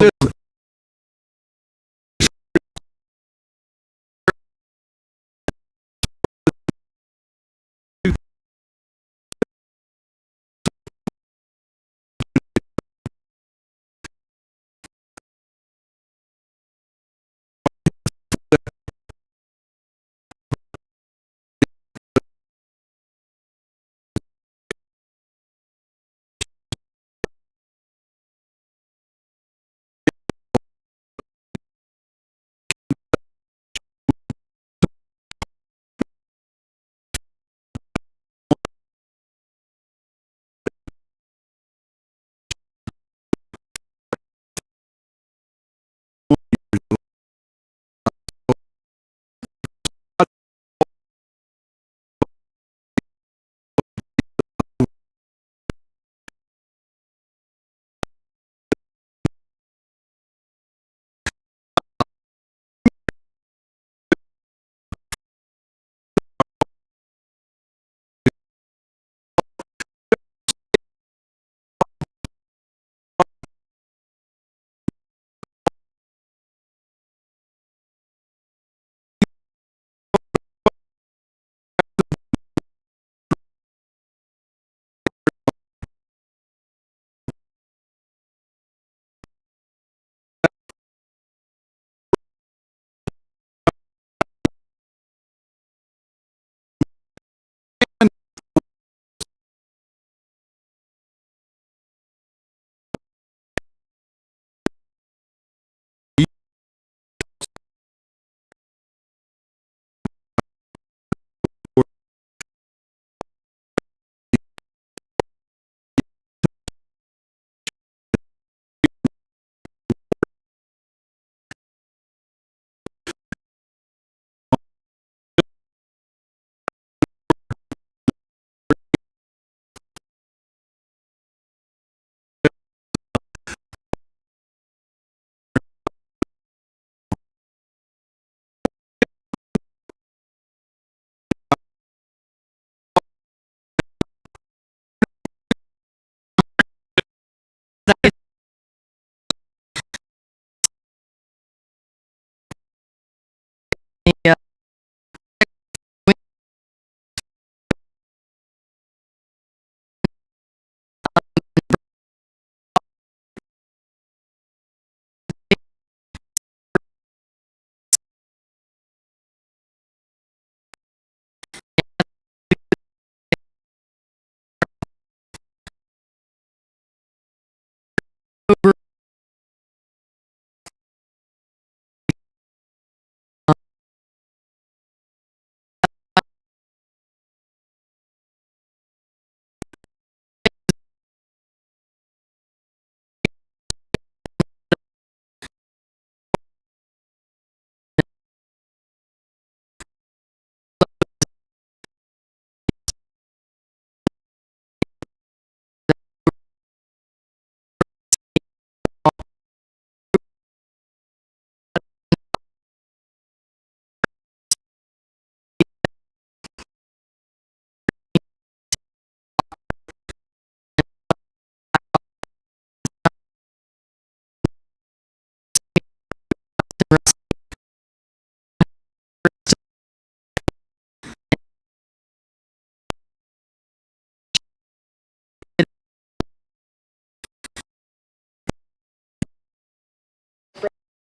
Yeah.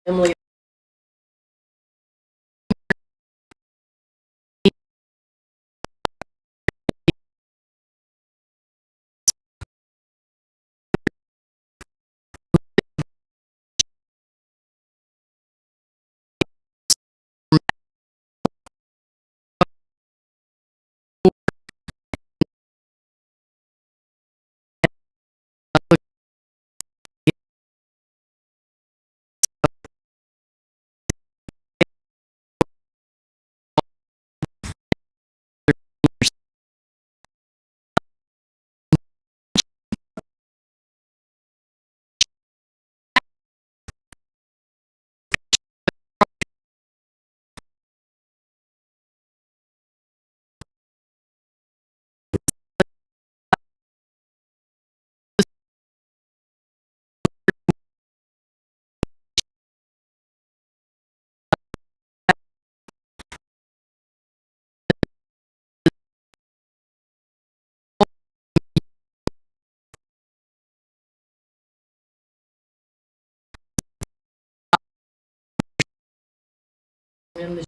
Emily And the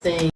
thing.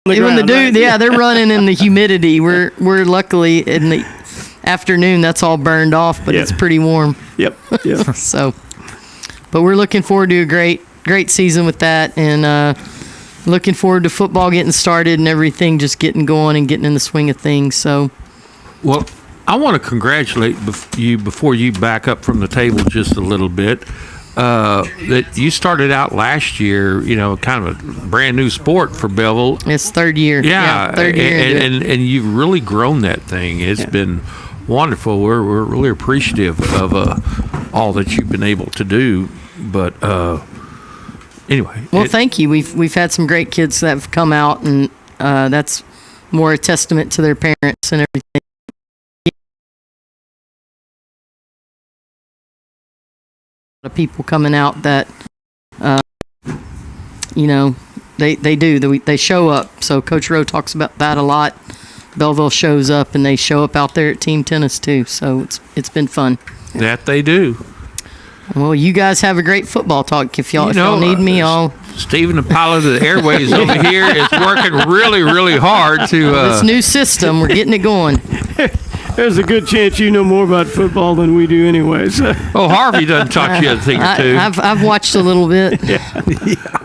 Even the dude, yeah, they're running in the humidity. We're luckily in the afternoon. That's all burned off, but it's pretty warm. Yep. So, but we're looking forward to a great season with that, and looking forward to football getting started and everything just getting going and getting in the swing of things. So, well, I want to congratulate you before you back up from the table just a little bit. That you started out last year, kind of a brand new sport for Bellville. It's third year. Yeah, third year. And you've really grown that thing. It's been wonderful. We're really appreciative of all that you've been able to do. But anyway. Well, thank you. We've had some great kids that have come out, and that's more a testament to their parents and everything. Of people coming out that they do they show up. So Coach Rowe talks about that a lot. Bellville shows up, and they show up out there at team tennis too, so it's been fun. That they do. Well, you guys have a great football talk. If y'all need me, I'll Stephen, the pilot of the airways over here, is working really, really hard to this new system. We're getting it going. there's a good chance you know more about football than we do anyway. So. Oh, Harvey done taught you a thing or two. I've watched a little bit.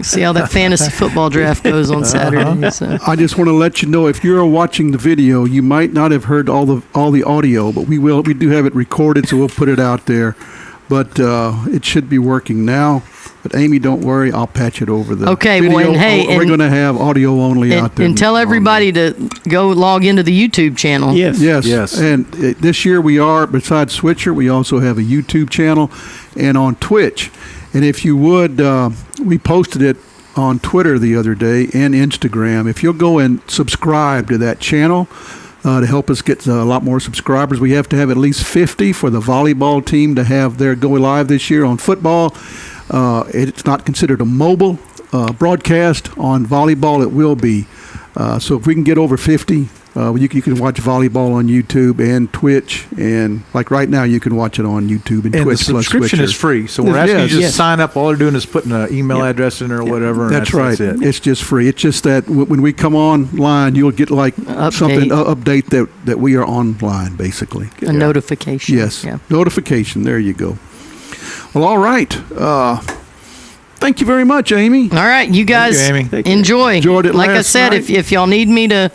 See how that fantasy football draft goes on Saturday. So. I just want to let you know, if you're watching the video, you might not have heard all the audio, but we do have it recorded, so we'll put it out there. But it should be working now. But Amy, don't worry, I'll patch it over the video. Well, and hey, we're going to have audio only out there. And tell everybody to go log into the YouTube channel. Yes. And this year we are, besides Switcher, we also have a YouTube channel and on Twitch. And if you would, we posted it on Twitter the other day and Instagram. If you'll go and subscribe to that channel, to help us get a lot more subscribers. We have to have at least 50 for the volleyball team to have their go live this year. On football, it's not considered a mobile broadcast. On volleyball, it will be. So if we can get over 50, you can watch volleyball on YouTube and Twitch. And like right now, you can watch it on YouTube and Twitch. The subscription is free. So we're asking you to just sign up. All they're doing is putting an email address in there or whatever. That's right. That's it. It's just free. It's just that when we come online, you'll get like something update that we are online, basically. A notification. Yes. Yeah. Notification. There you go. Well, all right. Thank you very much, Amy. All right, you guys enjoy. Enjoyed it like I last said, night. if y'all need me to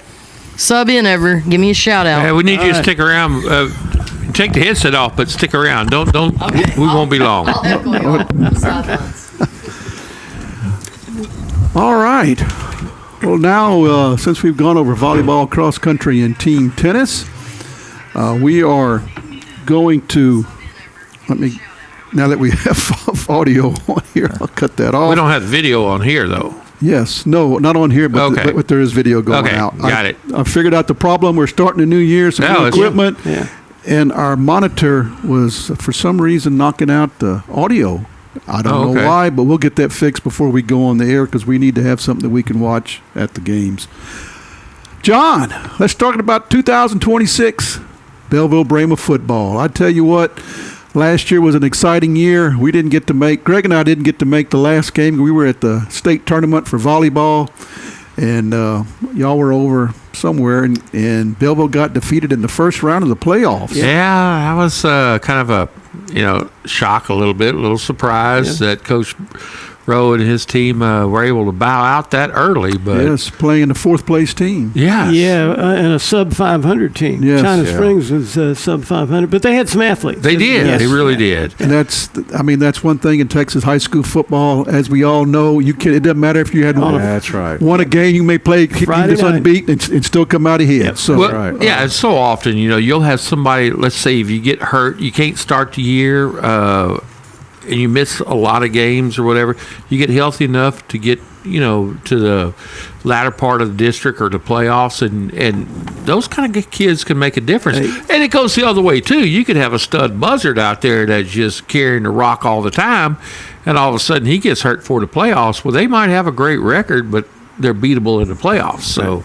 sub in ever, give me a shout out. Yeah, we need you to stick around. Take the headset off, but stick around. Don't. Okay, we won't be long. I'll echo you on the sidelines. All right. Well, now, since we've gone over volleyball, cross country, and team tennis, we are going to, now that we have audio on here, I'll cut that off. We don't have video on here, though. Yes. No, not on here, but, but there is video going out. Got it. I figured out the problem. We're starting a new year, some new equipment, and our monitor was, for some reason, knocking out the audio. I don't know why, but we'll get that fixed before we go on the air because we need to have something that we can watch at the games. John, let's talk about 2026 Bellville-Brayma football. I tell you what, last year was an exciting year. Greg and I didn't get to make the last game. We were at the state tournament for volleyball, and y'all were over somewhere, and Bellville got defeated in the first round of the playoffs. Yeah, I was kind of a shock a little surprised that Coach Rowe and his team were able to bow out that early. But yes, playing the fourth place team. Yeah, and a sub 500 team. Yes. China Springs was sub 500, but they had some athletes. They did. Yes. They really did. And that's one thing in Texas high school football. As we all know, it doesn't matter if you had won a game. You may play keep this unbeaten and still come out ahead. Yep. So and so often, you'll have somebody. Let's say if you get hurt, you can't start the year. And you miss a lot of games or whatever, you get healthy enough to get, to the latter part of the district or the playoffs, and those kind of kids can make a difference. And it goes the other way, too. You could have a stud buzzard out there that's just carrying the rock all the time, and all of a sudden he gets hurt for the playoffs. Well, they might have a great record, but they're beatable in the playoffs. So.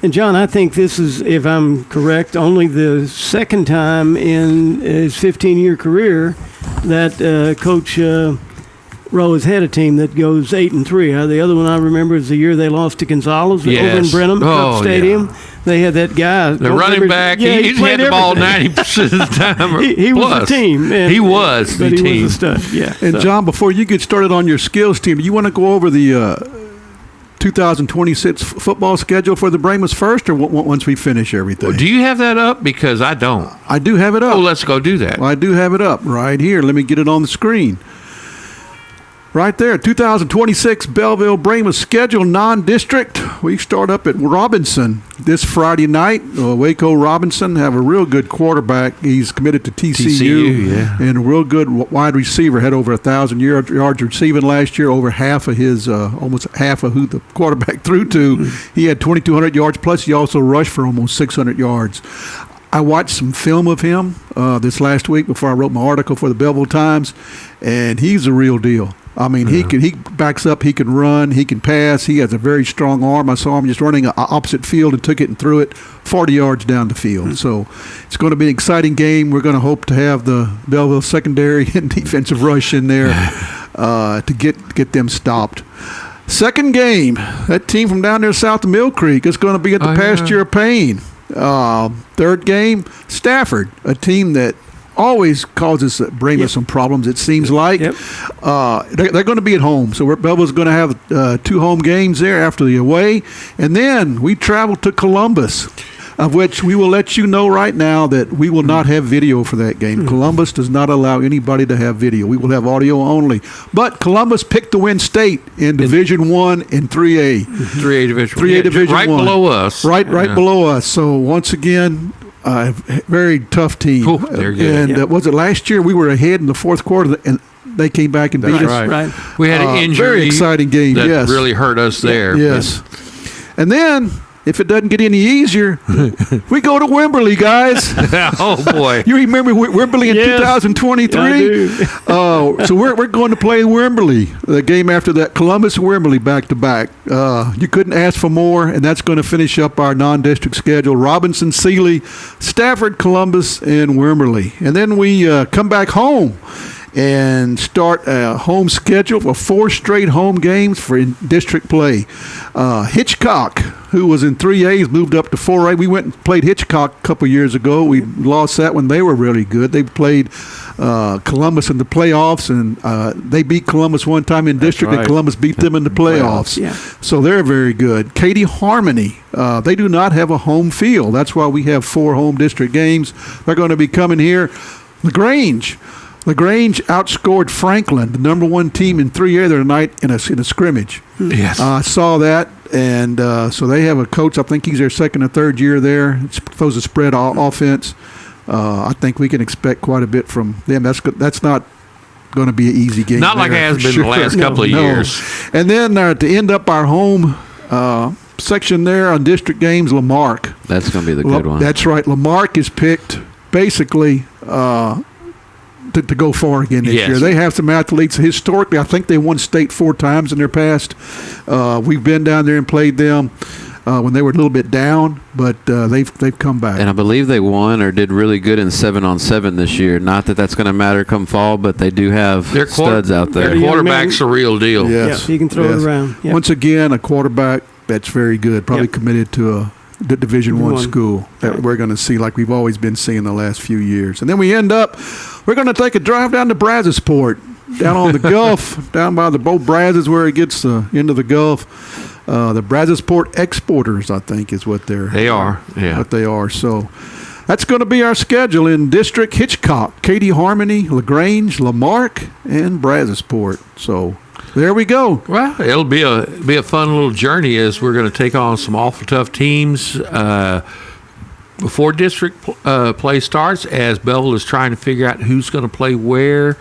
And, John, I think this is, if I'm correct, only the second time in his 15-year career that Coach Rowe has had a team that goes 8-3. The other one I remember is the year they lost to Gonzales over in Brenham Cup Stadium. Yeah. They had that guy. The running back. Yeah, he had the ball 90% of the time. He was the team. And, he was the team. He was a stud, yeah. And, John, before you get started on your skills team, do you want to go over the 2026 football schedule for the Braymas first, or once we finish everything? Well, do you have that up? Because I don't. I do have it up. Oh, let's go do that. Well, I do have it up right here. Let me get it on the screen. Right there, 2026 Bellville-Brayma schedule, non-district. We start up at Robinson this Friday night. Waco Robinson have a real good quarterback. He's committed to TCU and a real good wide receiver. Had over 1,000 yards receiving last year. Over half of his, almost half of who the quarterback threw to. He had 2,200 yards. Plus, he also rushed for almost 600 yards. I watched some film of him this last week before I wrote my article for the Belleville Times, and he's a real deal. I mean, he backs up, he can run, he can pass. He has a very strong arm. I saw him just running an opposite field and took it and threw it 40 yards down the field. So it's going to be an exciting game. We're going to hope to have the Belleville secondary and defensive rush in there to get them stopped. Second game, that team from down there south of Mill Creek is going to be at the Pasture of Pain. Third game, Stafford, a team that always causes Brayma some problems, it seems like. Yep. They're going to be at home. So Bellville's going to have 2 home games there after the away. And then we travel to Columbus, of which we will let you know right now that we will not have video for that game. Columbus does not allow anybody to have video. We will have audio only. But Columbus picked to win state in Division 1 and 3A. 3A Division 3A Division right 1. below us. Right below us. So once again, very tough team. Ooh, they're good. And was it last year we were ahead in the fourth quarter and they came back and beat us? Right. We had an injury. Very exciting game. That yes. really hurt us there. Yes. And then, if it doesn't get any easier, we go to Wimberley, guys. Oh boy! You remember Wimberley in 2023? I do. So we're going to play Wimberley. The game after that, Columbus and Wimberley back to back. You couldn't ask for more, and that's going to finish up our non-district schedule. Robinson, Sealy, Stafford, Columbus, and Wimberley, and then we come back home and start a home schedule of 4 straight home games for district play. Hitchcock, who was in 3A, moved up to 4A. We went and played Hitchcock a couple years ago. We lost that one. They were really good. They played Columbus in the playoffs, and they beat Columbus one time in district, and Columbus beat them in the playoffs. Yeah. So they're very good. Katy Harmony, they do not have a home field. That's why we have 4 home district games. They're going to be coming here. LaGrange outscored Franklin, the number 1 team in 3A the other night in a scrimmage. Yes. I saw that, and so they have a coach. I think he's their 2nd or 3rd year there. It's supposed to spread offense. I think we can expect quite a bit from them. That's not going to be an easy game. Not like it has been the last couple of years. And then to end up our home section there on district games, Lamarck. That's going to be the good one. That's right. Lamarck is picked basically to go far again this year. They have some athletes. Historically, I think they won state 4 times in their past. We've been down there and played them when they were a little bit down, but they've come back. And I believe they won or did really good in 7-on-7 this year. Not that that's going to matter come fall, but they do have studs out there. Their quarterback's a real deal. Yes. Yeah, he can throw it around. Yep. Once again, a quarterback that's very good, probably committed to the Division 1 school that we're going to see like we've always been seeing the last few years. And then we end up, we're going to take a drive down to Brazosport, down on the Gulf, down by the boat Brazos where it gets into the Gulf. The Brazosport Exporters, I think, is what they are. Yeah. What they are. So that's going to be our schedule in District: Hitchcock, Katy Harmony, LaGrange, Lamarck, and Brazosport. So there we go. Well, it'll be a fun little journey as we're going to take on some awful tough teams before district play starts, as Bellville is trying to figure out who's going to play where.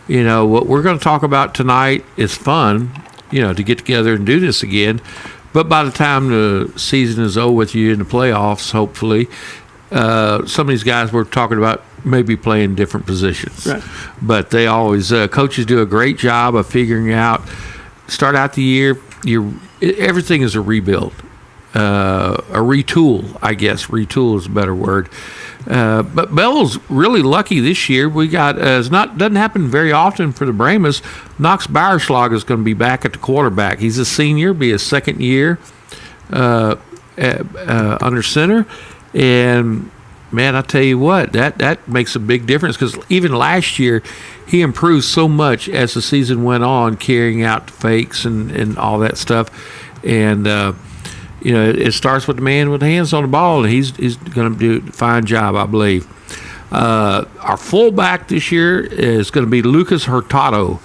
You know, what we're going to talk about tonight is fun, to get together and do this again. But by the time the season is over with you in the playoffs, hopefully, some of these guys we're talking about maybe playing different positions. Right. But they always, coaches do a great job of figuring out, start out the year, everything is a rebuild, a retool, I guess. Retool is a better word. But Bellville's really lucky this year. We got doesn't happen very often for the Braymas. Knox Bowerschlag is going to be back at the quarterback. He's a senior, be his 2nd year under center, and man, I tell you what, that makes a big difference, because even last year he improved so much as the season went on, carrying out the fakes and all that stuff, and it starts with the man with the hands on the ball, and he's going to do a fine job, I believe. Our fullback this year is going to be Lucas Hurtado,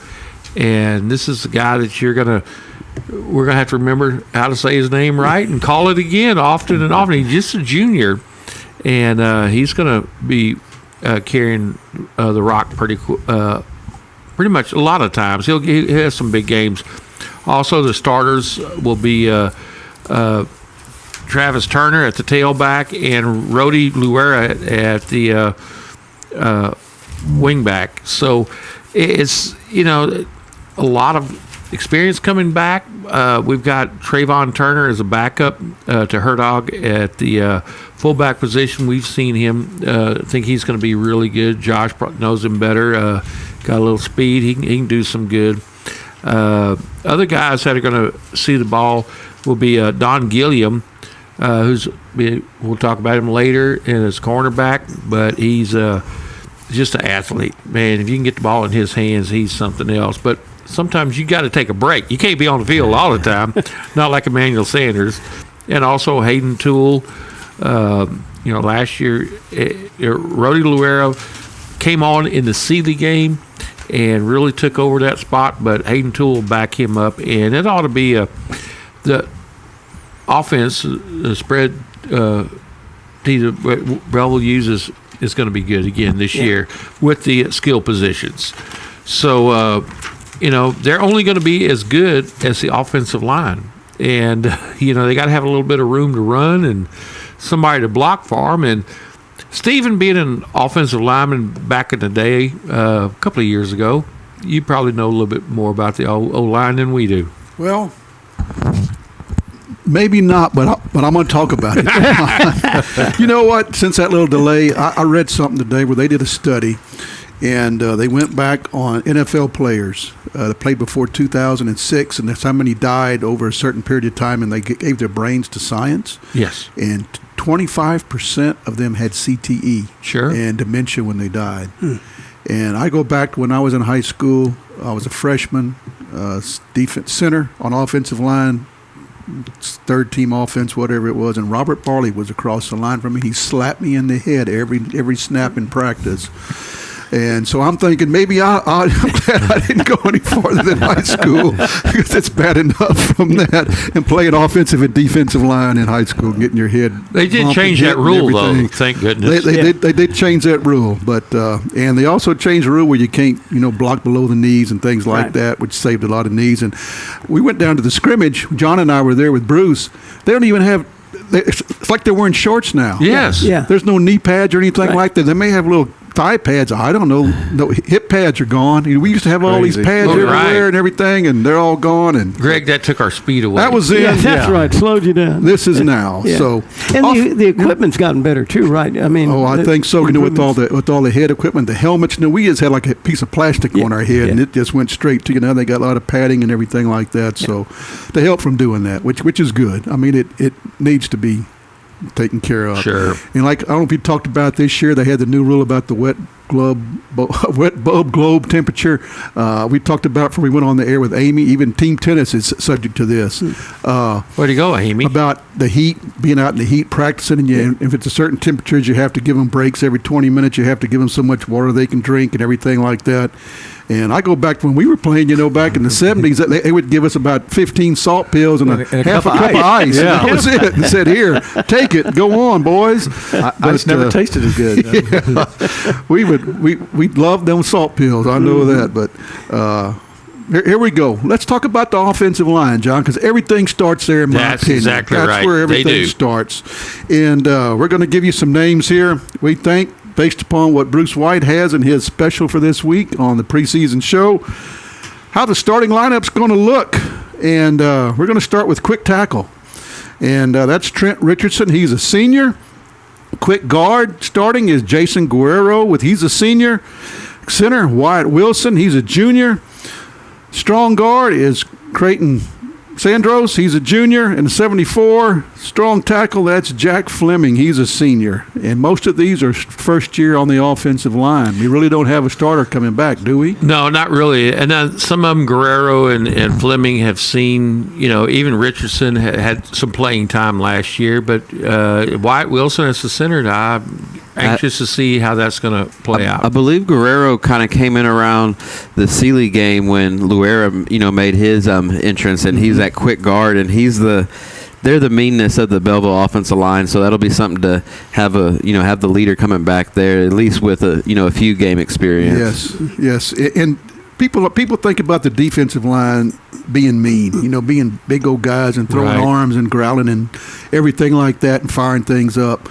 and this is the guy that we're going to have to remember how to say his name right and call it again often and often. He's just a junior, and he's going to be carrying the rock pretty much a lot of times. He has some big games. Also, the starters will be Travis Turner at the tailback and Rody Luera at the wingback. So it's, a lot of experience coming back. We've got Trayvon Turner as a backup to Herdog at the fullback position. We've seen him. Think he's going to be really good. Josh knows him better. Got a little speed. He can do some good. Other guys that are going to see the ball will be Don Gilliam, we'll talk about him later, in his cornerback, but he's just an athlete. Man, if you can get the ball in his hands, he's something else. But sometimes you got to take a break. You can't be on the field all the time, not like Emmanuel Sanders. And also Hayden Toole. Last year, Rody Luera came on in the Sealy game and really took over that spot, but Hayden Toole will back him up, and it ought to be the offense, the spread Bellville uses is going to be good again this year with the skill positions. So, they're only going to be as good as the offensive line. And, they got to have a little bit of room to run and somebody to block for them. And Stephen, being an offensive lineman back in the day, a couple of years ago, you probably know a little bit more about the O-line than we do. Well, maybe not, but I'm going to talk about it. You know what? Since that little delay, I read something today where they did a study, and they went back on NFL players that played before 2006, and that's how many died over a certain period of time, and they gave their brains to science. Yes. And 25% of them had CTE and dementia when they died. And I go back to when I was in high school. I was a freshman, defense center on offensive line, third team offense, whatever it was, and Robert Barley was across the line from me. He slapped me in the head every snap in practice. And so I'm thinking maybe I'm glad I didn't go any farther than high school, because it's bad enough from that, and playing offensive and defensive line in high school, getting your head. They did change that rule, though. Thank goodness. They did change that rule, but and they also changed the rule where you can't block below the knees and things like that, which saved a lot of knees. And we went down to the scrimmage. John and I were there with Bruce. They don't even have. It's like they're wearing shorts now. Yes. Yeah. There's no knee pads or anything like that. They may have little thigh pads. I don't know. No, hip pads are gone. We used to have all these pads everywhere and everything, and they're all gone. And Greg, that took our speed away. That was it. That's right. Slowed you down. This is now. Yeah. So, and the equipment's gotten better too, right? I mean, I think so. With all the head equipment, the helmets. We just had like a piece of plastic on our head, and it just went straight to. They got a lot of padding and everything like that. So, they help from doing that, which is good. I mean, it needs to be taken care of. Sure. And I don't know if you talked about this year, they had the new rule about the wet bulb globe temperature. We talked about before we went on the air with Amy. Even team tennis is subject to this. Where'd you go, Amy? About the heat, being out in the heat practicing, and if it's a certain temperatures, you have to give them breaks every 20 minutes. You have to give them so much water they can drink and everything like that. And I go back to when we were playing, back in the 70s, they would give us about 15 salt pills and half a cup of ice. Yeah. And that was it. And said, here, take it. Go on, boys. I just never tasted as good. We loved them salt pills. I know that. But here we go. Let's talk about the offensive line, John, because everything starts there in my opinion. That's exactly right. That's where everything starts. And we're going to give you some names here. We think, based upon what Bruce White has in his special for this week on the preseason show, how the starting lineup's going to look. And we're going to start with quick tackle. And that's Trent Richardson. He's a senior. Quick guard starting is Jason Guerrero. He's a senior. Center, Wyatt Wilson. He's a junior. Strong guard is Creighton Sandros, he's a junior. And 74, strong tackle, that's Jack Fleming. He's a senior. And most of these are first year on the offensive line. We really don't have a starter coming back, do we? No, not really. And then some of them, Guerrero and Fleming, have seen, even Richardson had some playing time last year. But Wyatt Wilson as the center, I'm anxious to see how that's going to play out. I believe Guerrero kind of came in around the Sealy game when Luera, made his entrance, and he's that quick guard, and they're the meanness of the Bellville offensive line. So that'll be something to have have the leader coming back there, at least with a few game experience. Yes. And people think about the defensive line being mean, being big old guys and throwing arms and growling and everything like that and firing things up.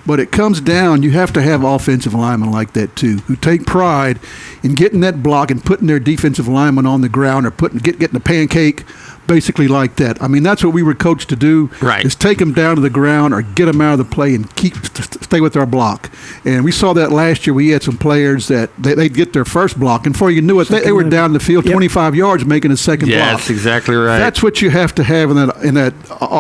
But it comes down, you have to have offensive linemen like that too, who take pride in getting that block and putting their defensive lineman on the ground or getting a pancake, basically like that. I mean, that's what we were coached to do, is take them down to the ground or get them out of the play and stay with our block. And we saw that last year. We had some players that they'd get their first block, and before you knew it, they were down the field 25 yards making a second block. Yeah, that's exactly right. That's what you have to have in that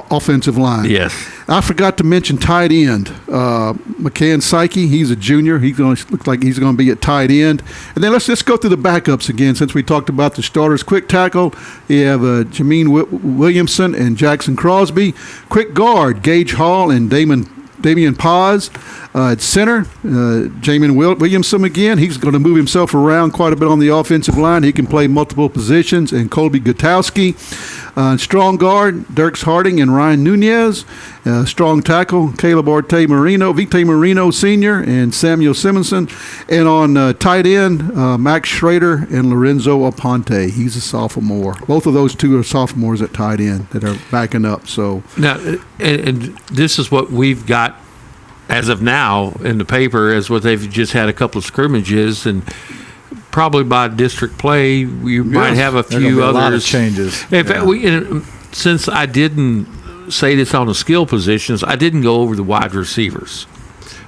offensive line. Yes. I forgot to mention tight end. McCann Psyche, he's a junior. Looks like he's going to be at tight end. And then let's just go through the backups again since we talked about the starters. Quick tackle, you have Jameen Williamson and Jackson Crosby. Quick guard, Gage Hall and Damian Paz. At center, Jamin Williamson again. He's going to move himself around quite a bit on the offensive line. He can play multiple positions. And Colby Gutowski. Strong guard, Dirks Harding and Ryan Nunez. Strong tackle, Caleb Vite Marino Sr. and Samuel Simonson. And on tight end, Max Schrader and Lorenzo Aponte. He's a sophomore. Both of those two are sophomores at tight end that are backing up. So now, and this is what we've got as of now in the paper, as what they've just had a couple of scrimmages, and probably by district play, we might have a few others. A lot of changes. In fact, since I didn't say this on the skill positions, I didn't go over the wide receivers.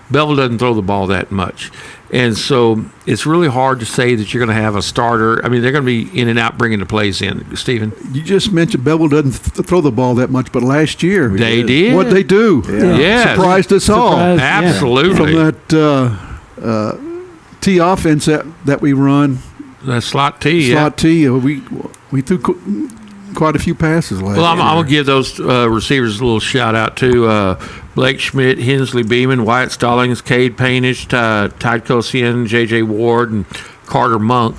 Bellville doesn't throw the ball that much. And so it's really hard to say that you're going to have a starter. I mean, they're going to be in and out bringing the plays in. Stephen? You just mentioned Bellville doesn't throw the ball that much, but last year they did. What'd they do? Yeah. Surprised us all. Absolutely. From that T offense that we run. That slot T, T, we threw quite a few passes last year. I'm going to give those receivers a little shout-out, too. Blake Schmidt, Hensley Beeman, Wyatt Stallings, Cade Paynish, Tide Kosian, J.J. Ward, and Carter Monk.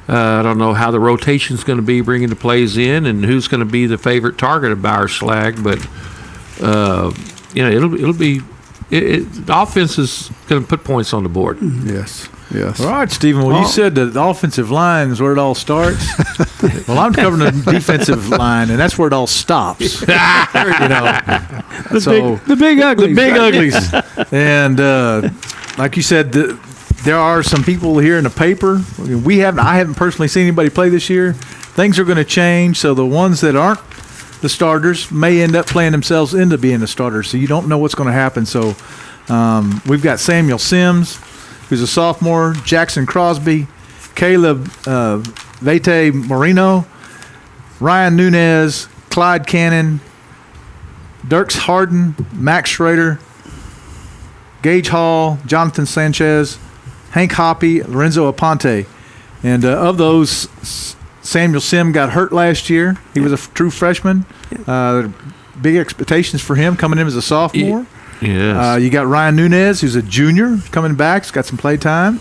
I don't know how the rotation's going to be bringing the plays in and who's going to be the favorite target of Bauer Schlag, but it'll be the offense is going to put points on the board. Yes. Yes. All right, Stephen. Well, you said that the offensive line is where it all starts. Well, I'm covering the defensive line, and that's where it all stops. The big uglies. The big uglies. And like you said, there are some people here in the paper. I haven't personally seen anybody play this year. Things are going to change, so the ones that aren't the starters may end up playing themselves into being a starter. So you don't know what's going to happen. So we've got Samuel Sims, who's a sophomore, Jackson Crosby, Caleb Vite Marino, Ryan Nunez, Clyde Cannon, Dirks Harden, Max Schrader, Gage Hall, Jonathan Sanchez, Hank Hoppy, Lorenzo Aponte. And of those, Samuel Sim got hurt last year. He was a true freshman. Big expectations for him coming in as a sophomore. Yes. You got Ryan Nunez, who's a junior, coming back. He's got some play time.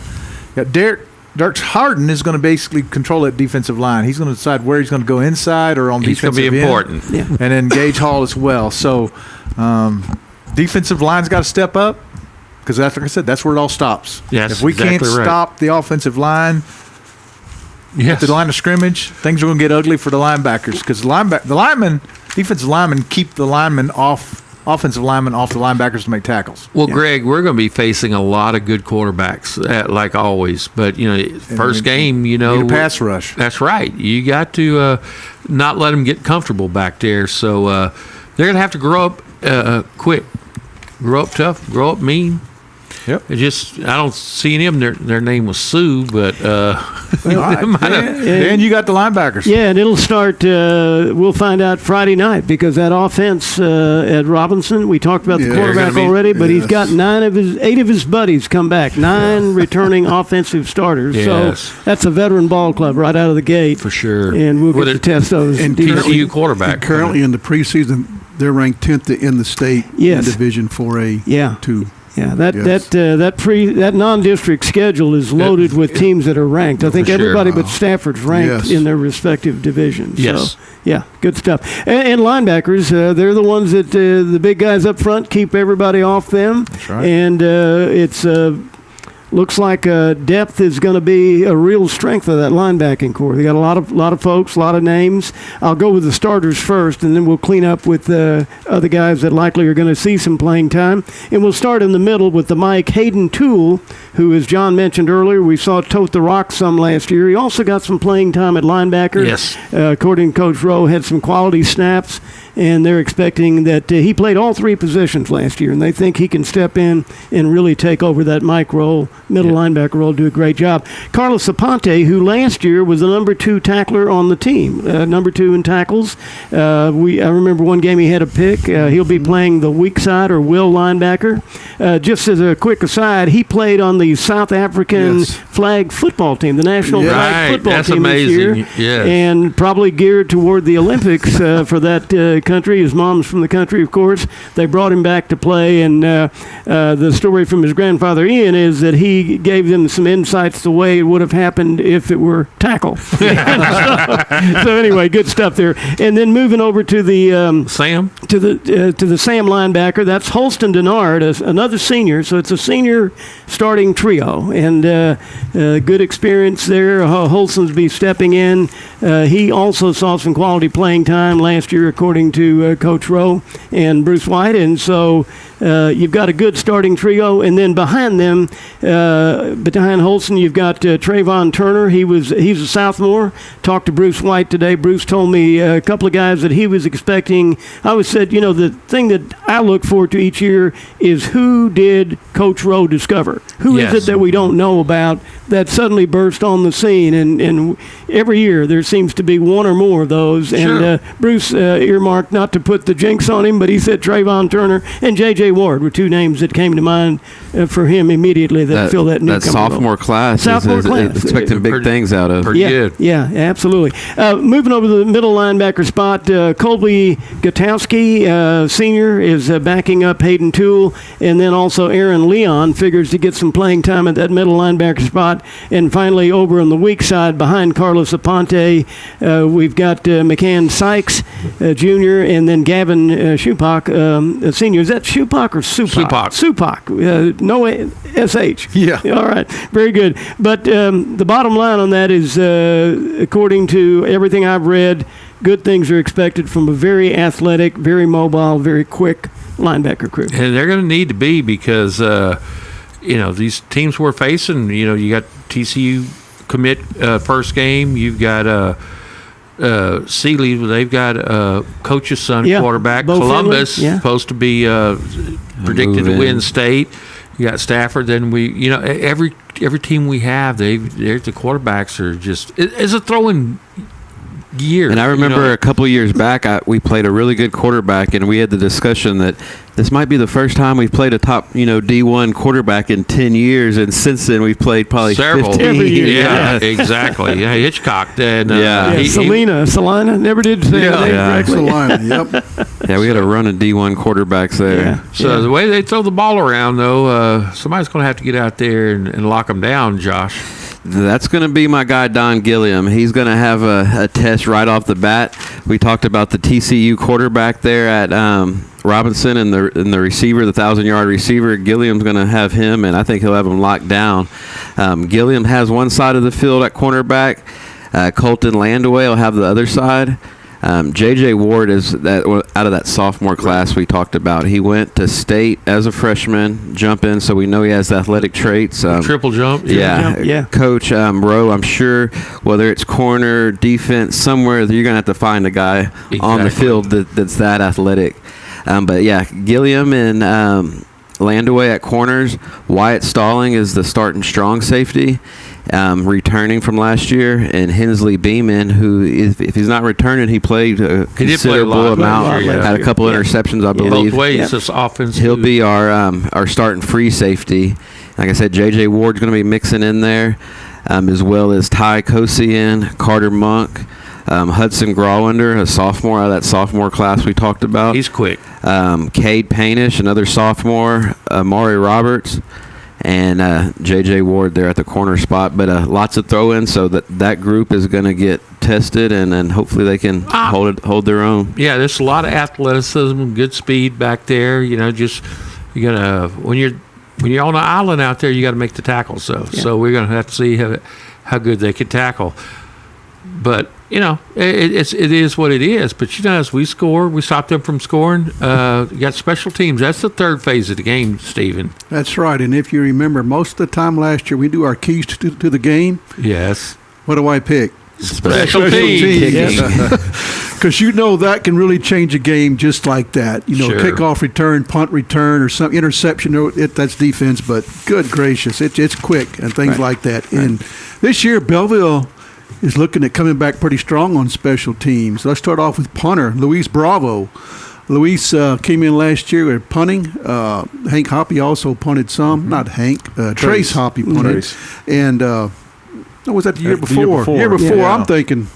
You got Dirks Harden is going to basically control that defensive line. He's going to decide where he's going to go inside or on defensive end. He's going to be important. Yeah. And then Gage Hall as well. So defensive line's got to step up because, like I said, that's where it all stops. Yes, if we can't stop the offensive line at the line of scrimmage, things are going to get ugly for the linebackers because defensive linemen keep the offensive linemen off the linebackers to make tackles. Well, Greg, we're going to be facing a lot of good quarterbacks, like always. But, first game, need a pass rush. That's right. You got to not let them get comfortable back there. So they're going to have to grow up quick, grow up tough, grow up mean. Yep. I don't see any of them. Their name was Sue, but and you got the linebackers. Yeah, and it'll start. We'll find out Friday night because that offense at Robinson. We talked about the quarterback already, but he's got 8 of his buddies come back. 9 returning offensive starters. Yes. So that's a veteran ball club right out of the gate for sure. And we'll get to test those. And TCU quarterback currently in the preseason, they're ranked 10th in the state in Division 4A. 2. Yeah, that non-district schedule is loaded with teams that are ranked. I think everybody but Stafford's ranked in their respective divisions. Yes. So, yeah, good stuff. And linebackers, they're the ones that the big guys up front keep everybody off them. That's right. And it's looks like depth is going to be a real strength of that linebacking core. They got a lot of folks, a lot of names. I'll go with the starters first, and then we'll clean up with the other guys that likely are going to see some playing time. And we'll start in the middle with the Mike Hayden Toole, who, as John mentioned earlier, we saw tote the rock some last year. He also got some playing time at linebacker. Yes. According to Coach Rowe, had some quality snaps, and they're expecting that he played all 3 positions last year, and they think he can step in and really take over that Mike role middle linebacker role, do a great job. Carlos Aponte, who last year was the number 2 tackler on the team, number 2 in tackles. I remember one game he had a pick. He'll be playing the weak side or will linebacker. Just as a quick aside, he played on the South African flag football team, the national flag football team this year. Yes. And probably geared toward the Olympics for that country. His mom's from the country, of course. They brought him back to play, and the story from his grandfather Ian is that he gave them some insights the way it would have happened if it were tackle. So anyway, good stuff there. And then moving over to the Sam to the Sam linebacker, that's Holston Denard, another senior. So it's a senior starting trio, and good experience there. Holston's be stepping in. He also saw some quality playing time last year, according to Coach Rowe and Bruce White, and so you've got a good starting trio. And then behind them, behind Holston, you've got Trayvon Turner. He's a sophomore. Talked to Bruce White today. Bruce told me a couple of guys that he was expecting. I always said, the thing that I look forward to each year is who did Coach Rowe discover? Who is it that we don't know about that suddenly burst on the scene? And every year there seems to be one or more of those. Sure. And Bruce earmarked, not to put the jinx on him, but he said Trayvon Turner and J.J. Ward were 2 names that came to mind for him immediately that fill that newcomer role. Sophomore class Class. expecting big things out of. Pretty good. Yeah, absolutely. Moving over to the middle linebacker spot, Colby Gutowski, senior, is backing up Hayden Toole, and then also Aaron Leon figures to get some playing time at that middle linebacker spot. And finally, over on the weak side, behind Carlos Aponte, we've got McCann Sykes, Jr., and then Gavin Shupak, senior. Is that Shupak or Supak? Supak. No S-H. Yeah. All right. Very good. But the bottom line on that is, according to everything I've read, good things are expected from a very athletic, very mobile, very quick linebacker crew. And they're going to need to be because, these teams we're facing, you got TCU commit first game. You've got Sealy, they've got coach's son quarterback. Bo Columbus Finley, supposed to be predicted to win state. You got Stafford. Then every team we have, the quarterbacks are just it's a throwing gear. And I remember a couple of years back, we played a really good quarterback, and we had the discussion that this might be the first time we've played a top, D1 quarterback in 10 years, and since then we've played probably several 15. Every year. Yeah, exactly. Yeah, Hitchcock. And Salina, never did say that correctly. Salina, yep. Yeah, we had a run of D1 quarterbacks there. Yeah. So the way they throw the ball around, though, somebody's going to have to get out there and lock them down, Josh. That's going to be my guy, Don Gilliam. He's going to have a test right off the bat. We talked about the TCU quarterback there at Robinson and the receiver, the 1,000-yard receiver. Gilliam's going to have him, and I think he'll have him locked down. Gilliam has one side of the field at cornerback. Colton Landaway will have the other side. J.J. Ward is out of that sophomore class we talked about. He went to state as a freshman, jumping, so we know he has athletic traits. Triple jump. Yeah. Coach Rowe, I'm sure, whether it's corner, defense, somewhere, you're going to have to find a guy on the field that's that athletic. But, yeah, Gilliam and Landaway at corners. Wyatt Stalling is the starting strong safety. Returning from last year, and Hensley Beeman, who, if he's not returning, he played a considerable amount. Had a couple interceptions, I believe. Both ways, this offense. He'll be our starting free safety. Like I said, J.J. Ward's going to be mixing in there, as well as Ty Kosian, Carter Monk, Hudson Grawender, a sophomore out of that sophomore class we talked about. He's quick. Cade Paynish, another sophomore, Amari Roberts, and J.J. Ward there at the corner spot. But lots of throw-ins, so that group is going to get tested, and then hopefully they can hold their own. Yeah, there's a lot of athleticism, good speed back there. You gotta when you're on the island out there, you got to make the tackles. So we're going to have to see how good they can tackle. But it is what it is. But as we score, we stop them from scoring. You got special teams. That's the third phase of the game, Stephen. That's right. And if you remember, most of the time last year, we do our keys to the game. Yes. What do I pick? Special teams. Because you know that can really change a game just like that. You know, Sure. kickoff return, punt return, or some interception. That's defense, but good gracious, it's quick and things like that. And this year, Belleville is looking at coming back pretty strong on special teams. Let's start off with punter Luis Bravo. Luis came in last year at punting. Hank Hoppy also punted some. Not Hank. Trace Hoppy punted. And was that the year before? Year before, Yeah. I'm thinking,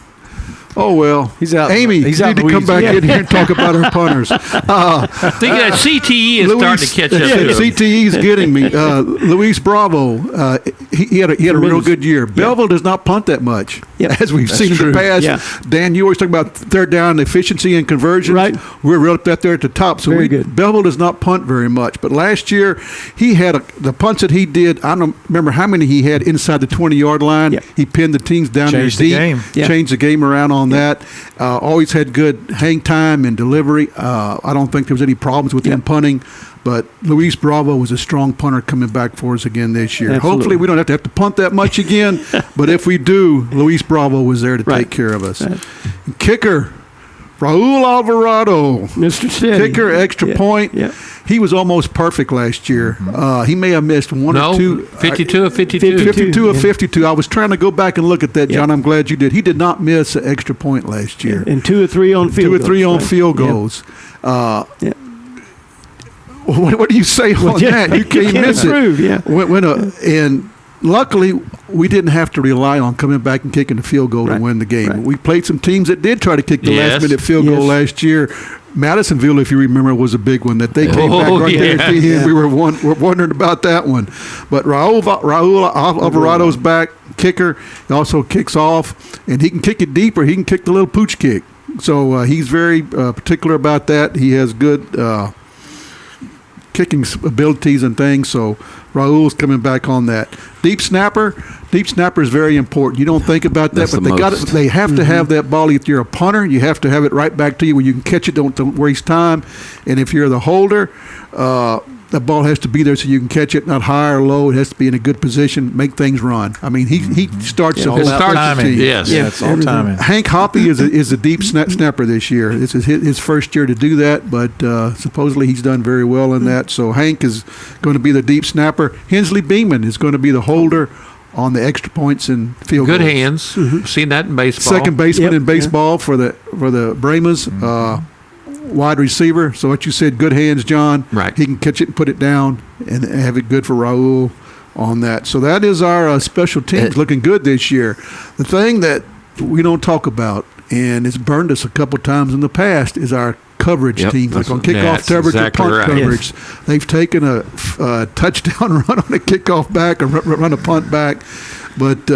oh, well. He's out. Amy, He's you out need to come back in here and talk about our punters. I think that CTE is starting to catch up to him. CTE is getting me. Luis Bravo, he had a real good year. Belleville does not punt that much, as we've seen in the past. Yeah. Dan, you always talk about third down efficiency and conversion. Right. We're real up there at the top. So Very good. Belleville does not punt very much. But last year, he had the punts that he did. I don't remember how many he had inside the 20-yard line. Yeah. He pinned the teams down Changed there the deep. game. Yeah. Changed the game around on that. Always had good hang time and delivery. I don't think there was any problems with him punting. But Luis Bravo was a strong punter coming back for us again this year. Absolutely. Hopefully we don't have to punt that much again. But if we do, Luis Bravo was there to take care of us. Right. Kicker, Raul Alvarado. Mr. Steady. Kicker, extra point. Yeah. He was almost perfect last year. He may have missed one or two. 52 of 52. 52 of 52. I was trying to go back and look at that, John. I'm glad you did. He did not miss an extra point last year. And 2 or 3 on field goals. 2 or 3 on field goals. What do you say on that? You can't miss improve, it. And luckily, we didn't have to rely on coming back and kicking the field goal to win the game. Right. We played some teams that did try to kick the last-minute field goal last year. Madisonville, if you remember, was a big one that they came back right there at the end. We were wondering about that one. But Raul Alvarado's back, kicker. He also kicks off, and he can kick it deeper. He can kick the little pooch kick. So he's very particular about that. He has good kicking abilities and things. So Raul's coming back on that. Deep snapper is very important. You don't think about that, but they have to have that ball. If you're a punter, you have to have it right back to you where you can catch it. Don't waste time. And if you're the holder, the ball has to be there so you can catch it, not high or low. It has to be in a good position, make things run. I mean, he starts the whole timing. Yes. Yeah, it's all timing. Hank Hoppy is a deep snapper this year. This is his first year to do that, but supposedly he's done very well in that. So Hank is going to be the deep snapper. Hensley Beeman is going to be the holder on the extra points and field goals. Good hands. Seen that in baseball. Second baseman in baseball for the Brahmas. Wide receiver. So what you said, good hands, John. Right. He can catch it and put it down and have it good for Raul on that. So that is our special teams looking good this year. The thing that we don't talk about, and it's burned us a couple times in the past, is our coverage teams, like on kickoff coverage or punt coverage. They've taken a touchdown run on a kickoff back or run a punt back. But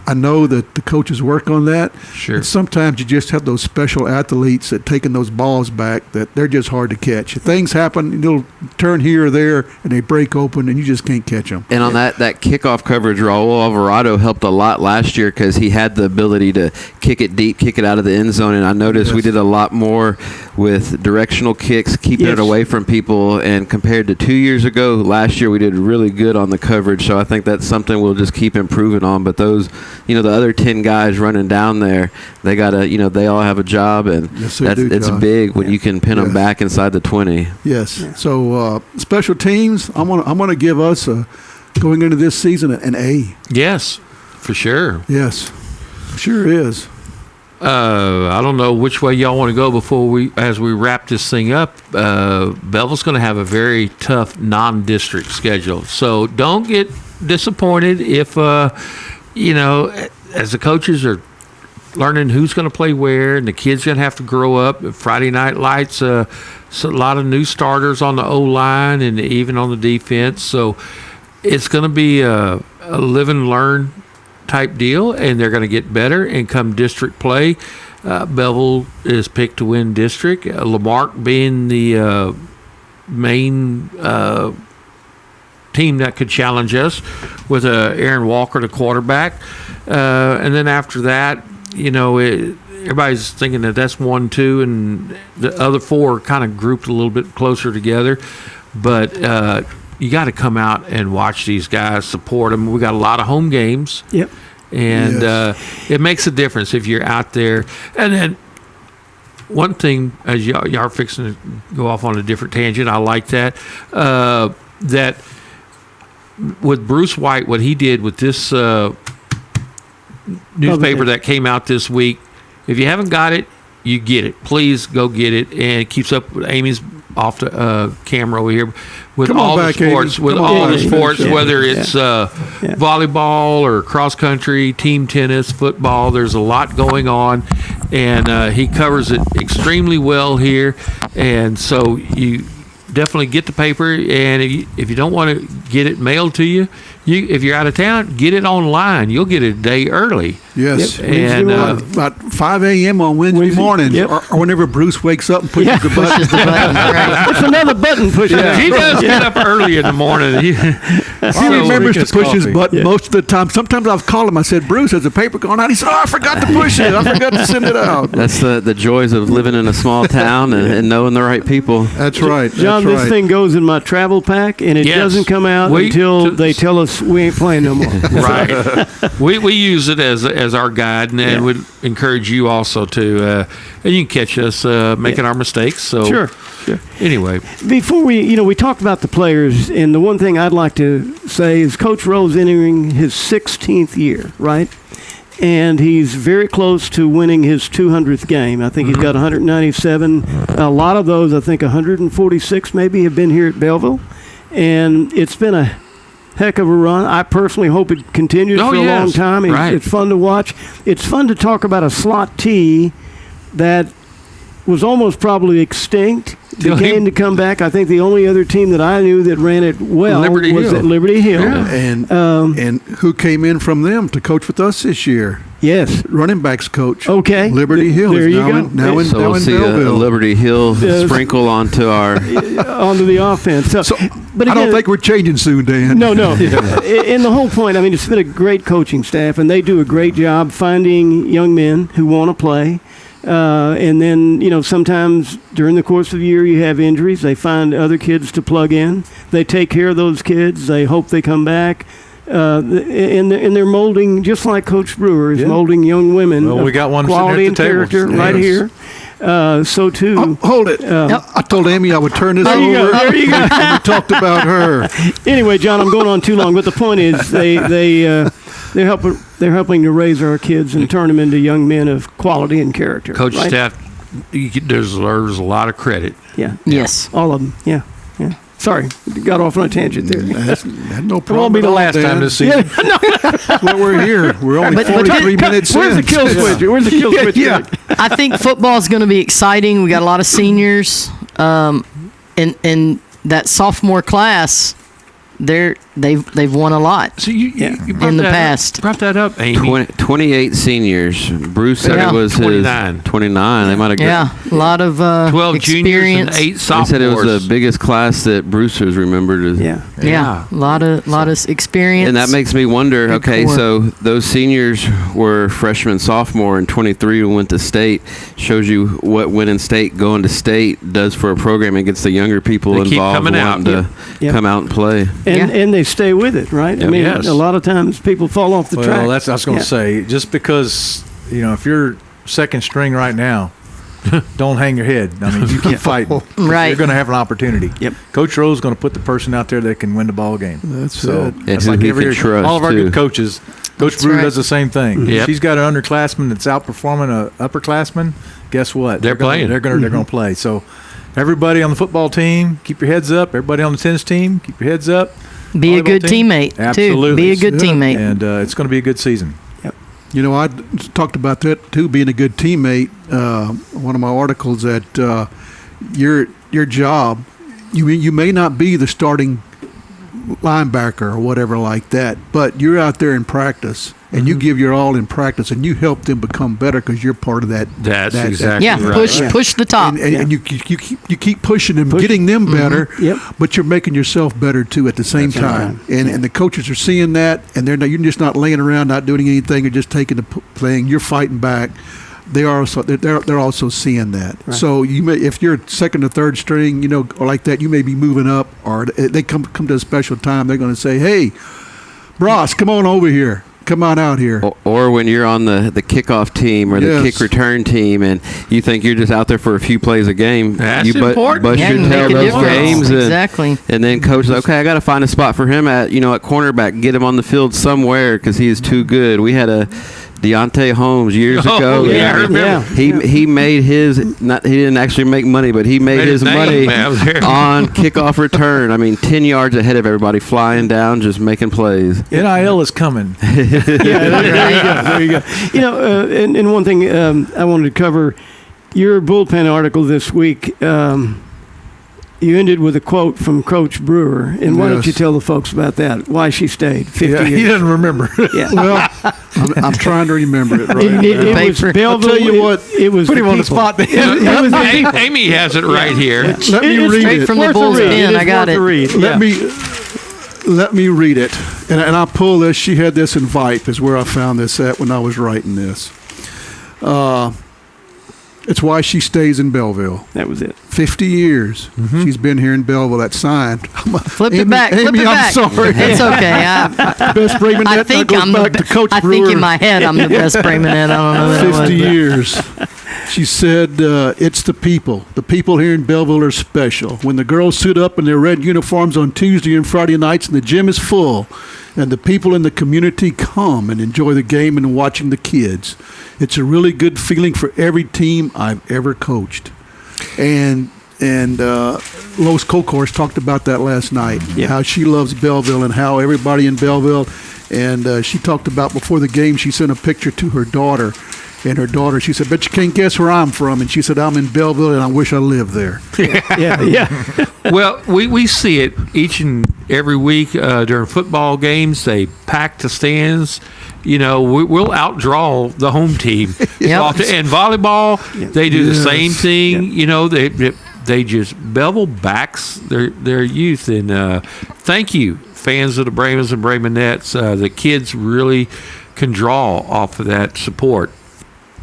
I know that the coaches work on that. Sure. And sometimes you just have those special athletes that taking those balls back that they're just hard to catch. If things happen, they'll turn here or there, and they break open, and you just can't catch them. And on that kickoff coverage, Raul Alvarado helped a lot last year because he had the ability to kick it deep, kick it out of the end zone. And I noticed we did a lot more with directional kicks, keeping it away from people. And compared to 2 years ago, last year we did really good on the coverage. So I think that's something we'll just keep improving on. But those, the other 10 guys running down there, they gotta, they all have a job, and it's big when you can pin them back inside the 20. Yes. So special teams, I'm gonna give us going into this season an A. Yes, for sure. Yes, sure is. I don't know which way y'all want to go as we wrap this thing up. Belleville's going to have a very tough non-district schedule, so don't get disappointed if as the coaches are learning who's going to play where, and the kids going to have to grow up. Friday Night Lights, a lot of new starters on the O-line and even on the defense. So it's going to be a live and learn type deal, and they're going to get better. And come district play, Belleville is picked to win district. Lamarck being the main team that could challenge us with Aaron Walker, the quarterback. And then after that, everybody's thinking that's 1-2, and the other 4 are kind of grouped a little bit closer together. But you got to come out and watch these guys, support them. We got a lot of home games. Yep. And it makes a difference if you're out there. And then one thing, as y'all are fixing to go off on a different tangent, I like that, that with Bruce White, what he did with this newspaper that came out this week, if you haven't got it, you get it. Please go get it. And it keeps up with Amy's off the camera over here with all the sports, whether it's volleyball or cross country, team tennis, football. There's a lot going on, and he covers it extremely well here. And so you definitely get the paper, and if you don't want to get it mailed to you, if you're out of town, get it online. You'll get it a day early. Yes. Yep. And about 5 a.m. on Wednesday morning, or whenever Bruce wakes up and pushes the button. It's another button push. he does get up early in the morning. He remembers to push his button most of the time. Sometimes I've called him. I said, Bruce, has the paper gone out? He said, I forgot to push it. I forgot to send it out. That's the joys of living in a small town and knowing the right people. That's right. John, this thing goes in my travel pack, and it doesn't come out until they tell us we ain't playing no more. Right. We use it as our guide, and would encourage you also to. And you can catch us making our mistakes. So Sure. Anyway, Before we talked about the players, and the one thing I'd like to say is Coach Rowe's entering his 16th year, right? And he's very close to winning his 200th game. I think he's got 197. A lot of those, I think 146 maybe, have been here at Belleville. And it's been a heck of a run. I personally hope it continues for a long time. It's fun to watch. It's fun to talk about a slot T that was almost probably extinct, began to come back. I think the only other team that I knew that ran it well was at Liberty Hill. Yeah. And who came in from them to coach with us this year? Yes. Running backs coach. Okay. Liberty Hill. There you go. Now in we'll see a Belleville. Liberty Hill sprinkle onto our onto the offense. So, but again, I don't think we're changing soon, Dan. No. And the whole point, I mean, it's been a great coaching staff, and they do a great job finding young men who want to play. And then, sometimes during the course of the year you have injuries. They find other kids to plug in. They take care of those kids. They hope they come back. And they're molding, just like Coach Brewer is molding young women. Well, we got one quality and sitting at the character table. right here. So too. Oh, hold it. I told Amy I would turn this over. There you go. We talked about her. Anyway, John, I'm going on too long, but the point is they're helping to raise our kids and turn them into young men of quality and character. coach right? staff, there's a lot of credit. Yeah. Yes. All of them. Yeah. Sorry, got off on a tangent there. That's no problem. It won't be the last time this season. That's why we're here. We're only 43 minutes Where's in. the kill switch? Where's the kill switch? Yeah. I think football is going to be exciting. We got a lot of seniors, and that sophomore class, they've won a lot. So you brought in the that past. brought that up, Amy. 28 seniors. Bruce said Yeah. it was 29. his 29. They might have Yeah, a lot of 12 juniors and experience. 8 They sophomores. said it was the biggest class that Bruce has remembered. Yeah. Yeah, a lot of experience. And that makes me wonder, Good okay, core. so those seniors were freshman, sophomore, and 23 who went to state. Shows you what winning state, going to state does for a program. It gets the younger people They keep involved coming out. wanting to come out and play. And they stay with it, right? I mean, a lot of times people fall off the track. Well, that's I was going to say. Just because if you're second string right now, don't hang your head. I mean, you keep fighting. Right. You're going to have an opportunity. Yep. Coach Rowe's going to put the person out there that can win the ball game. That's so. it. And That's who like he every can trust, all of our too. good coaches. Coach That's Brewer right. does the same thing. Yep. She's got an underclassman that's outperforming a upperclassman. Guess what? They're playing. They're going to play. So everybody on the football team, keep your heads up. Everybody on the tennis team, keep your heads up. Be a Volleyball good team? teammate Absolutely. too. Be a good teammate. And it's going to be a good season. I talked about that too, being a good teammate. One of my articles that your job, you may not be the starting linebacker or whatever like that, but you're out there in practice and you give your all in practice and you help them become better because you're part of that. That's exactly Yeah, right. push the top. And you keep pushing them, getting them better, Yep. but you're making yourself better too at the same time. And the coaches are seeing that, and you're just not laying around, not doing anything, you're just taking the playing. You're fighting back. They're also seeing that. Right. So you may, if you're second or third string, or like that, you may be moving up, or they come to a special time. They're going to say, "Hey, Bros, come on over here." come on out here. Or when you're on the kickoff team or the Yes. kick return team and you think you're just out there for a few plays a game, That's you important. bust Yeah, your you tail make a those difference. games. Exactly. And then coach is okay, I got to find a spot for him at cornerback, get him on the field somewhere because he is too good. We had a Deontay Holmes years ago. Yeah, I remember. He made his. He didn't actually make money, but he made his name, money man. I was there. on kickoff return. I mean, 10 yards ahead of everybody, flying down, just making plays. NIL is coming. There you go. And one thing I wanted to cover, your bullpen article this week, you ended with a quote from Coach Brewer. And why don't Yes. you tell the folks about that, why she stayed 50 Yeah, he years? doesn't remember. Yeah. Well, I'm trying to remember it right now. It was Paper. Belleville. I'll tell you what, it was Put him on the people. spot. It was the people. Amy has it right here. Let me It's read straight it. from the worth a Bulls read. pen. It I is got worth it. a read. Let me read it. And I pull this. She had this in Vipe is where I found this at when I was writing this. It's why she stays in Belleville. That was it. 50 years she's been here in Belleville. That's signed. Flip it Amy, back. Flip Amy, it I'm back. sorry. It's okay. Best Braven I net think goes I'm back to Coach I Brewer. think in my head I'm the best Bremen net. I don't know that I was, 50 but- years. She said, it's the people. The people here in Belleville are special. When the girls suit up in their red uniforms on Tuesday and Friday nights and the gym is full, and the people in the community come and enjoy the game and watching the kids, it's a really good feeling for every team I've ever coached. And Lois Colcourse talked about that last night, how she loves Belleville and how everybody in Belleville, and she talked about before the game, she sent a picture to her daughter. And her daughter, she said, "Bet you can't guess where I'm from." And she said, "I'm in Belleville, and I wish I lived there." Yeah. Well, we see it each and every week during football games. They pack the stands. We'll outdraw the home team. Yep. And volleyball, they do the same thing. They just Belleville backs their youth. And thank you, fans of the Bramans and Bramenettes. The kids really can draw off of that support.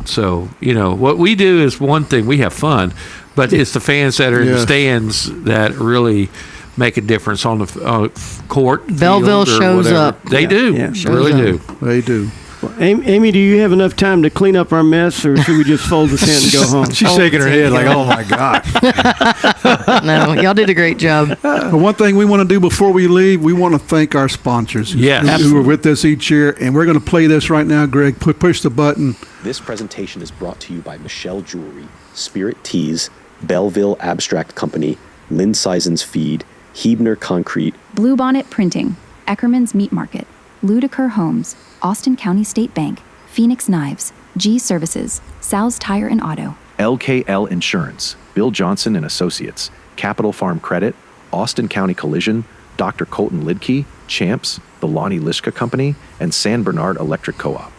So, what we do is one thing, we have fun, but it's the fans that are in the Yes. stands that really make a difference on the court. Belleville field, or shows whatever. up. They do. Yeah, shows really up. do. They do. Well, Amy, do you have enough time to clean up our mess, or should we just fold the tent and go home? She's shaking her head like, oh, my God. No, y'all did a great job. But one thing we want to do before we leave, we want to thank our sponsors Yes. who are with us each year. And we're going to play this right now, Greg. Push the button. This presentation is brought to you by Michelle Jewelry, Spirit Teas, Belleville Abstract Company, Lynn Seisen's Feed, Hebner Concrete, Bluebonnet Printing, Eckerman's Meat Market, Ludiker Homes, Austin County State Bank, Phoenix Knives, G Services, Sal's Tire and Auto. LKL Insurance, Bill Johnson and Associates, Capital Farm Credit, Austin County Collision, Dr. Colton Lidkey, Champs, the Lonnie Lishka Company, and San Bernard Electric Co-op.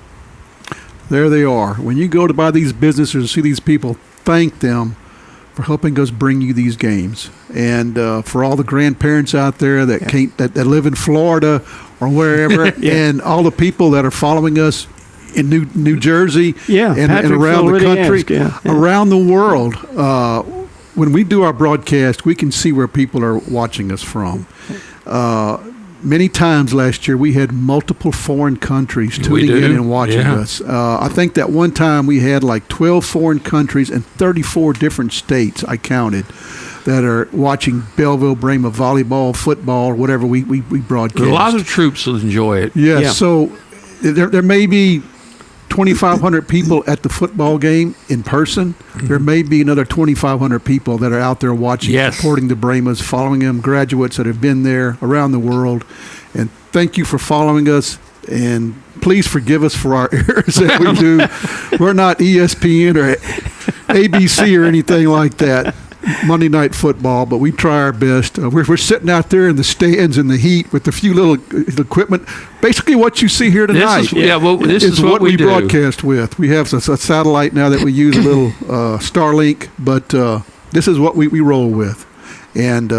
There they are. When you go to buy these businesses and see these people, thank them for helping us bring you these games. And for all the grandparents out there that can't that live in Florida or wherever, and all the people that are following us in New Jersey and Patrick's around the already country, asked, around the world. When we do our broadcast, we can see where people are watching us from. Many times last year, we had multiple foreign countries tuning in and watching us. I think that one time we had like 12 foreign countries and 34 different states, I counted, that are watching Belleville, Bremen volleyball, football, or whatever we broadcast. A lot of troops will enjoy it. Yes. Yeah. So there may be 2,500 people at the football game in person. There may be another 2,500 people that are out there watching, supporting the Brahmas, following them, graduates that have been there around the world. And thank you for following us. And please forgive us for our errors that we do. We're not ESPN or ABC or anything like that. Monday Night Football, but we try our best. We're sitting out there in the stands in the heat with a few little equipment. Basically, what you see here tonight. This is what we do. Broadcast with. We have a satellite now that we use, a little Starlink, but this is what we roll with, and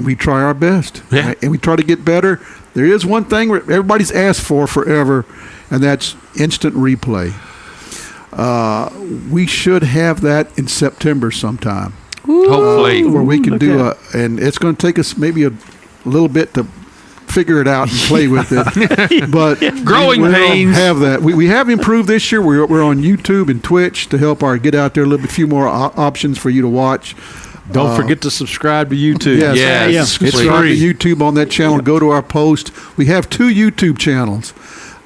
we try our best. Yeah. And we try to get better. There is one thing everybody's asked for forever, and that's instant replay. We should have that in September sometime. Hopefully. Where we can do and it's going to take us maybe a little bit to figure it out and play with it. But Growing we don't pains. have that. We have improved this year. We're on YouTube and Twitch to help get out there a little bit, few more options for you to watch. Don't forget to subscribe to YouTube. Yes, Yes, it's please. free. YouTube on that channel. Go to our post. We have 2 YouTube channels.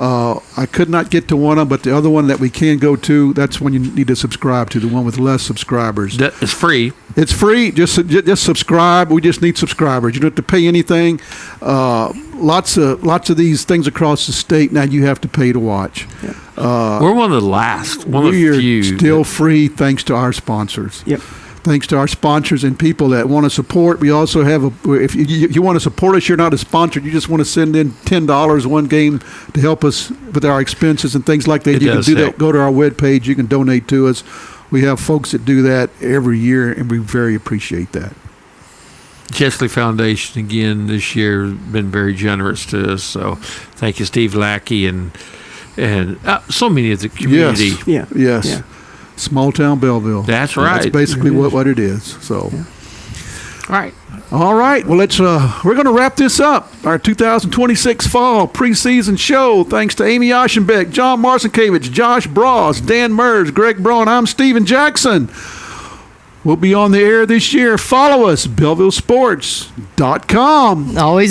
I could not get to one of them, but the other one that we can go to, that's one you need to subscribe to, the one with less subscribers. It's free. It's free. Just subscribe. We just need subscribers. You don't have to pay anything. Lots of these things across the state now you have to pay to watch. We're one of the last. One of the We are few. still free thanks to our sponsors. Yep. Thanks to our sponsors and people that want to support. We also have if you want to support us, you're not a sponsor. You just want to send in $10 one game to help us with our expenses and things like that. It You can does do help. that. Go to our webpage. You can donate to us. We have folks that do that every year, and we very appreciate that. Chesley Foundation again this year has been very generous to us. So thank you, Steve Lackey, and so many of the community. Yes. Yeah. Yes. Yeah. Small town Belleville. That's That's right. basically what it is. So. All right. All right. Well, we're going to wrap this up. Our 2026 fall preseason show. Thanks to Amy Oschenbeck, John Marcinkevich, Josh Bras, Dan Mers, Greg Braun. I'm Steven Jackson. We'll be on the air this year. Follow us, BellvilleSports.com. Always